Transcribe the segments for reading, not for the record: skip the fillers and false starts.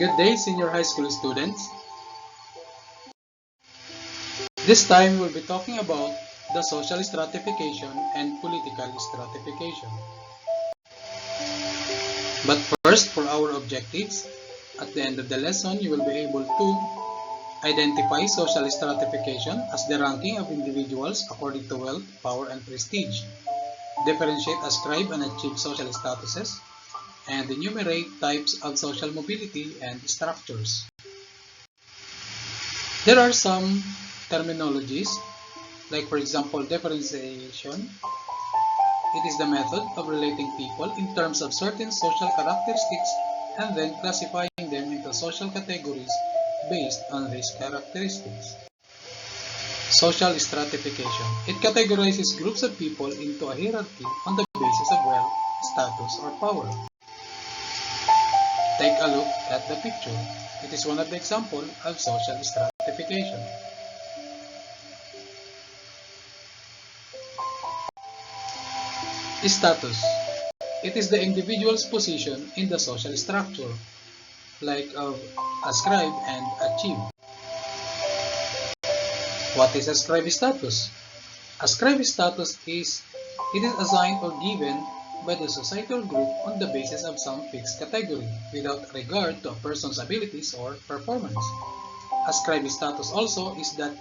Good day, senior high school students. This time we'll be talking about the social stratification and political stratification. But first, for our objectives, at the end of the lesson, you will be able to identify social stratification as the ranking of individuals according to wealth, power, and prestige, differentiate, ascribe, and achieve social statuses, and enumerate types of social mobility and structures. There are some terminologies, like for example, differentiation. It is the method of relating people in terms of certain social characteristics and then classifying them into social categories based on these characteristics. Social stratification. It categorizes groups of people into a hierarchy on the basis of wealth, status, or power. Take a look at the picture. It is one of the examples of social stratification. Status. It is the individual's position in the social structure, like of ascribe and achieve. What is ascribe status? Ascribe status is assigned or given by the societal group on the basis of some fixed category without regard to a person's abilities or performance. Ascribe status also is that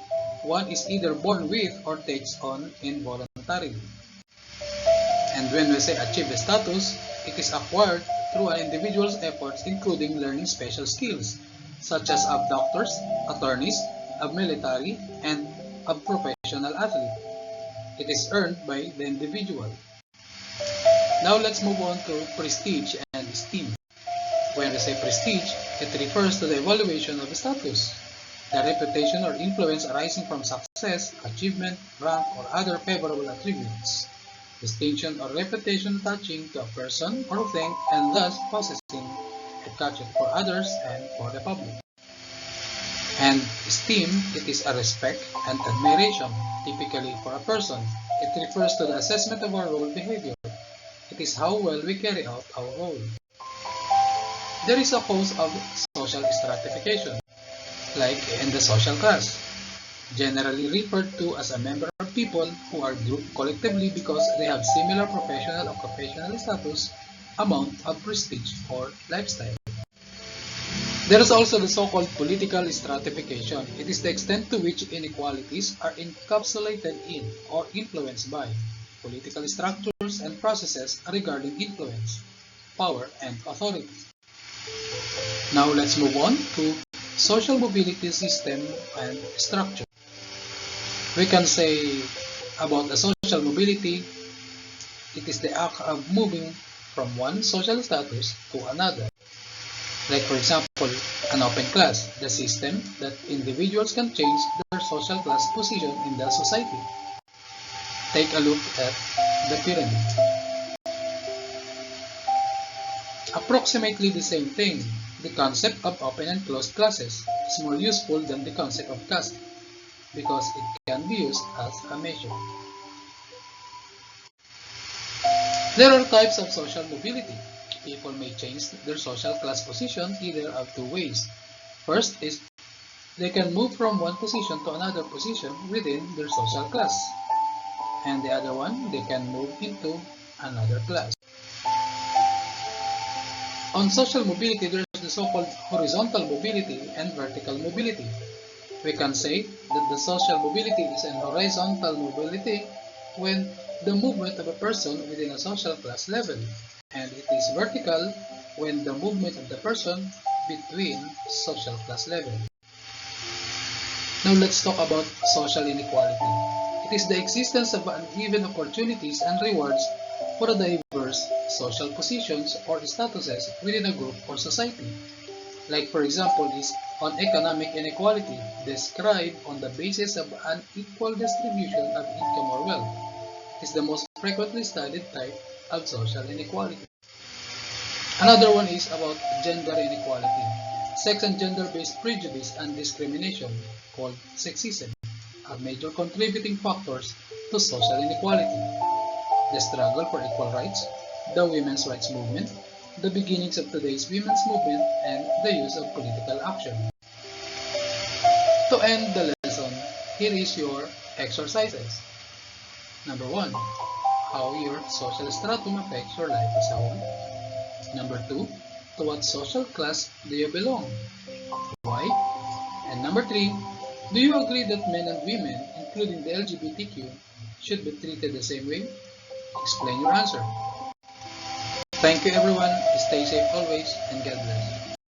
one is either born with or takes on involuntarily. And when we say achieve status, it is acquired through an individual's efforts, including learning special skills, such as of doctors, attorneys, of military, and of professional athlete. It is earned by the individual. Now let's move on to prestige and esteem. When we say prestige, it refers to the evaluation of status, the reputation or influence arising from success, achievement, rank, or other favorable attributes, distinction or reputation attaching to a person or thing, and thus possessing a cachet for others and for the public. And esteem, it is a respect and admiration, typically for a person. It refers to the assessment of our role behavior. It is how well we carry out our role. There is a cause of social stratification, like in the social class, generally referred to as a member of people who are grouped collectively because they have similar professional or occupational status, amount of prestige, or lifestyle. There is also the so-called political stratification. It is the extent to which inequalities are encapsulated in or influenced by political structures and processes regarding influence, power, and authority. Now let's move on to social mobility system and structure. We can say about a social mobility, it is the act of moving from one social status to another. Like for example, an open class, the system that individuals can change their social class position in the society. Take a look at the pyramid. Approximately the same thing, the concept of open and closed classes is more useful than the concept of caste because it can be used as a measure. There are types of social mobility. People may change their social class position either of two ways. First is they can move from one position to another position within their social class. And the other one, they can move into another class. On social mobility, there is the so-called horizontal mobility and vertical mobility. We can say that the social mobility is an horizontal mobility when the movement of a person within a social class level, and it is vertical when the movement of the person between social class level. Now let's talk about social inequality. It is the existence of uneven opportunities and rewards for the diverse social positions or statuses within a group or society. Like for example is on economic inequality, described on the basis of unequal distribution of income or wealth. It is the most frequently studied type of social inequality. Another one is about gender inequality. Sex and gender-based prejudice and discrimination, called sexism, are major contributing factors to social inequality. The struggle for equal rights, the women's rights movement, the beginnings of today's women's movement, and the use of political action. To end the lesson, here is your exercises. Number 1. How your social stratum affects your life as a whole. Number 2. To what social class do you belong? Why? And number 3. Do you agree that men and women, including the LGBTQ, should be treated the same way? Explain your answer. Thank you everyone. Stay safe always and God bless.